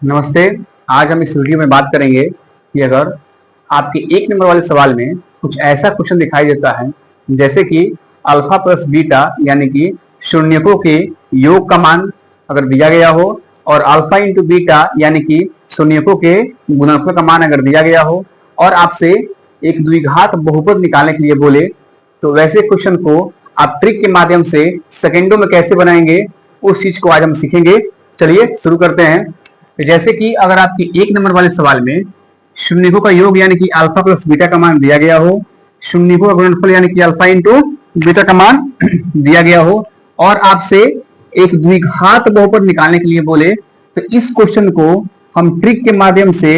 नमस्ते। आज हम इस वीडियो में बात करेंगे कि अगर आपके एक नंबर वाले सवाल में कुछ ऐसा क्वेश्चन दिखाई देता है जैसे कि अल्फा प्लस बीटा यानी कि शून्यकों के योग का मान अगर दिया गया हो और अल्फा इंटू बीटा यानी कि शून्यकों के गुणनफल का मान अगर दिया गया हो और आपसे एक द्विघात बहुपद निकालने के लिए बोले, तो वैसे क्वेश्चन को आप ट्रिक के माध्यम से सेकेंडों में कैसे बनाएंगे उस चीज को आज हम सीखेंगे। चलिए शुरू करते हैं। तो जैसे कि अगर आपकी एक नंबर वाले सवाल में शून्यकों का योग यानी कि अल्फा प्लस बीटा का मान दिया गया हो, शून्यकों का गुणनफल यानी कि अल्फा इंटू बीटा का मान दिया गया हो और आपसे एक द्विघात बहुपद निकालने के लिए बोले, तो इस क्वेश्चन को हम ट्रिक के माध्यम से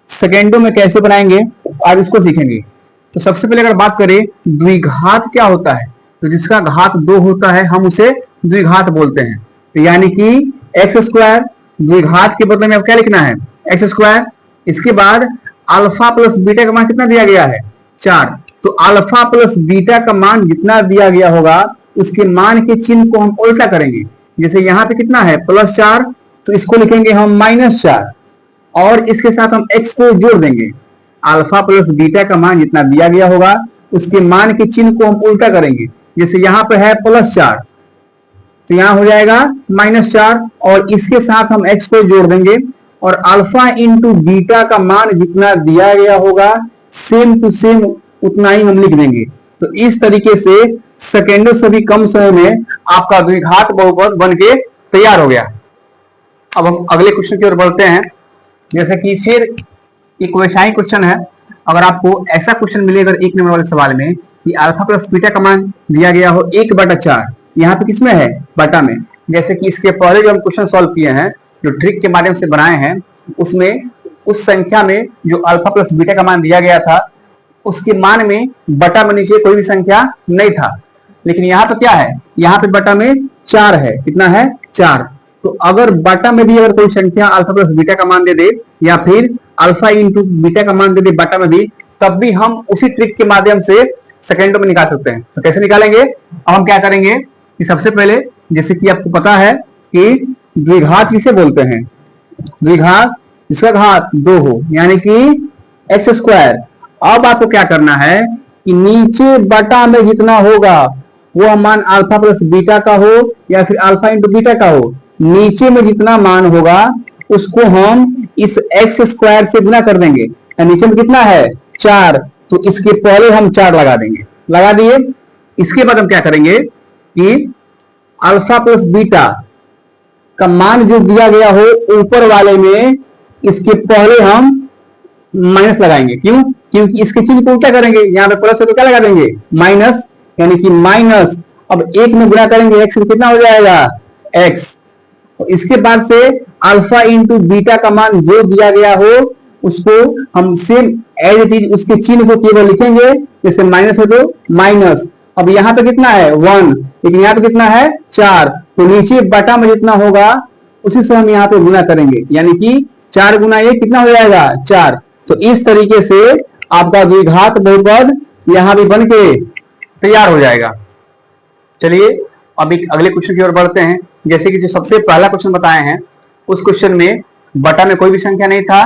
सेकेंडों में कैसे बनाएंगे आज इसको सीखेंगे। तो सबसे पहले अगर बात करें द्विघात क्या होता है, तो जिसका घात 2 होता है हम उसे द्विघात बोलते हैं। तो यानी कि एक्स स्क्वायर, द्विघात के बदले में अब क्या लिखना है एक्स स्क्वायर, इसके बाद अल्फा प्लस बीटा का मान कितना दिया गया है 4। तो अल्फा प्लस बीटा का मान जितना दिया गया होगा उसके मान के चिन्ह को हम उल्टा करेंगे। जैसे यहाँ पे कितना है +4, तो इसको लिखेंगे हम -4 और इसके साथ हम x को जोड़ देंगे। अल्फा प्लस बीटा का मान जितना दिया गया होगा उसके मान के चिन्ह को हम उल्टा करेंगे। जैसे यहाँ पे है +4 तो यहाँ हो जाएगा -4 और इसके साथ हम x को जोड़ देंगे और अल्फा इंटू बीटा का मान जितना दिया गया होगा सेम टू सेम उतना ही हम लिख देंगे। तो इस तरीके से सेकेंडों से भी कम समय में आपका द्विघात बहुपद बन के तैयार हो गया। अब हम अगले क्वेश्चन की ओर बढ़ते हैं। जैसे कि फिर एक वैसा ही क्वेश्चन है, अगर आपको ऐसा क्वेश्चन मिले अगर एक नंबर वाले सवाल में कि अल्फा प्लस बीटा का मान दिया गया हो 1/4, यहाँ पे किसमें है बटा में। जैसे कि इसके पहले जो हम क्वेश्चन सॉल्व किए हैं जो ट्रिक के माध्यम से बनाए हैं उसमें उस संख्या में जो अल्फा प्लस बीटा का मान दिया गया था उसके मान में बटा में नीचे कोई भी संख्या नहीं था, लेकिन यहाँ पे क्या है यहाँ पे बटा में 4 है। कितना है 4। तो अगर बटा में भी अगर कोई संख्या अल्फा प्लस बीटा का मान दे दे या फिर अल्फा इंटू बीटा का मान दे दे बटा में भी, तब भी हम उसी ट्रिक के माध्यम से सेकेंडों में निकाल सकते हैं। तो कैसे निकालेंगे, अब हम क्या करेंगे कि सबसे पहले जैसे कि आपको पता है कि द्विघात किसे बोलते हैं, द्विघात जिसका घात 2 हो यानी कि एक्स स्क्वायर। अब आपको क्या करना है कि नीचे बटा में जितना होगा वो मान अल्फा प्लस बीटा का हो या फिर अल्फा इंटू बीटा का हो, नीचे में जितना मान होगा उसको हम इस एक्स स्क्वायर से गुना कर देंगे। नीचे में कितना है 4, तो इसके पहले हम 4 लगा देंगे। लगा दिए, इसके बाद हम क्या करेंगे कि अल्फा प्लस बीटा का मान जो दिया गया हो ऊपर वाले में इसके पहले हम माइनस लगाएंगे। क्यों, क्योंकि इसके चिन्ह को उल्टा करेंगे। यहाँ पे प्लस है तो क्या लगा देंगे माइनस, यानी कि माइनस। अब 1 में गुणा करेंगे x में कितना हो जाएगा x। तो इसके बाद से अल्फा इंटू बीटा का मान जो दिया गया हो उसको हम सेम एज इट इज उसके चिन्ह को केवल लिखेंगे। जैसे माइनस है तो माइनस। अब यहाँ पे कितना है 1, लेकिन यहाँ पे कितना है 4, तो नीचे बटा में जितना होगा उसी से हम यहाँ पे गुना करेंगे, यानी कि 4 गुना 1 कितना हो जाएगा 4। तो इस तरीके से आपका द्विघात बहुपद यहाँ भी बन के तैयार हो जाएगा। चलिए अब एक अगले क्वेश्चन की ओर बढ़ते हैं। जैसे कि जो सबसे पहला क्वेश्चन बताए हैं उस क्वेश्चन में बटा में कोई भी संख्या नहीं था,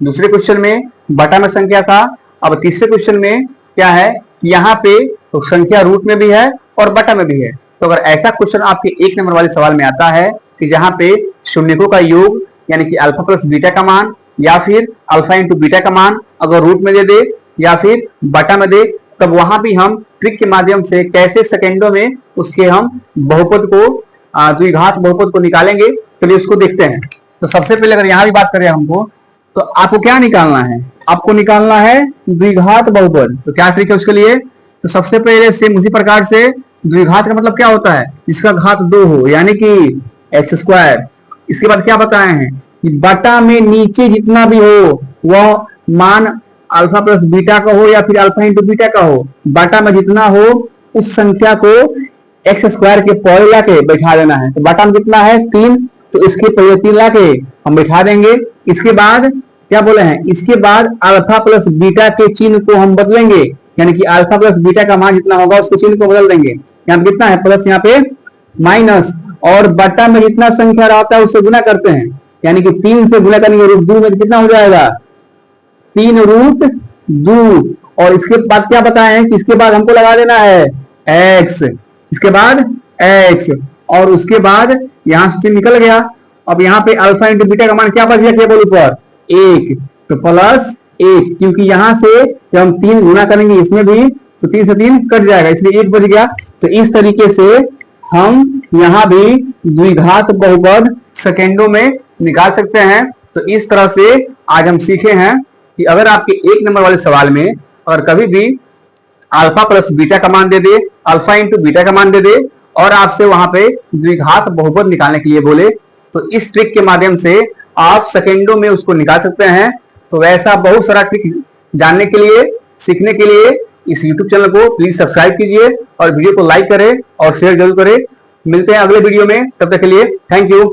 दूसरे क्वेश्चन में बटा में संख्या था। अब तीसरे क्वेश्चन में क्या है, यहाँ पे तो संख्या रूट में भी है और बटा में भी है। तो अगर ऐसा क्वेश्चन आपके एक नंबर वाले सवाल में आता है कि जहाँ पे शून्यकों का योग यानी कि अल्फा प्लस बीटा का मान या फिर अल्फा इंटू बीटा का मान अगर रूट में दे दे या फिर बटा में दे, तब वहां भी हम ट्रिक के माध्यम से कैसे सेकेंडों में उसके हम बहुपद को द्विघात बहुपद को निकालेंगे। चलिए उसको देखते हैं। तो सबसे पहले अगर यहाँ भी बात करें हमको, तो आपको क्या निकालना है, आपको निकालना है द्विघात बहुपद। तो क्या ट्रिक है उसके लिए, तो सबसे पहले सेम उसी प्रकार से द्विघात का मतलब क्या होता है जिसका घात 2 हो यानी कि एक्स स्क्वायर। इसके बाद क्या बताए हैं कि बटा में नीचे जितना भी हो वह मान अल्फा प्लस बीटा का हो या फिर अल्फा इंटू बीटा का हो, बटा में जितना हो उस संख्या को एक्स स्क्वायर के पहले लाके बैठा देना है। तो बटा में कितना है 3, तो इसके पहले 3 लाके हम बैठा देंगे। इसके बाद क्या बोले हैं, इसके बाद अल्फा प्लस बीटा के चिन्ह को हम बदलेंगे, यानी कि अल्फा प्लस बीटा का मान जितना होगा उसके चिन्ह को बदल देंगे। यहाँ पे कितना है प्लस, यहाँ पे माइनस, और बटा में जितना संख्या रहता है उससे गुना करते हैं। यानी कि 3 से गुना करेंगे रूट 2 में तो कितना हो जाएगा 3 रूट 2। और इसके बाद क्या बताए हैं कि इसके बाद हमको लगा देना है x, इसके बाद x, और उसके बाद यहां से निकल गया। अब यहाँ पे अल्फा इंटू बीटा का मान क्या बच गया टेबल ऊपर 1, तो प्लस 1, क्योंकि यहां से जब हम 3 गुना करेंगे इसमें भी तो 3 से 3 कट जाएगा, इसलिए 1 बच गया। तो इस तरीके से हम यहाँ भी द्विघात बहुपद सेकेंडों में निकाल सकते हैं। तो इस तरह से आज हम सीखे हैं कि अगर आपके 1 नंबर वाले सवाल में अगर कभी भी अल्फा प्लस बीटा का मान दे दे, अल्फा इंटू बीटा का मान दे दे, और आपसे वहां पे द्विघात बहुपद निकालने के लिए बोले, तो इस ट्रिक के माध्यम से आप सेकेंडों में उसको निकाल सकते हैं। तो वैसा बहुत सारा ट्रिक जानने के लिए, सीखने के लिए इस YouTube चैनल को प्लीज सब्सक्राइब कीजिए और वीडियो को लाइक करें और शेयर जरूर करें। मिलते हैं अगले वीडियो में, तब तक के लिए थैंक यू।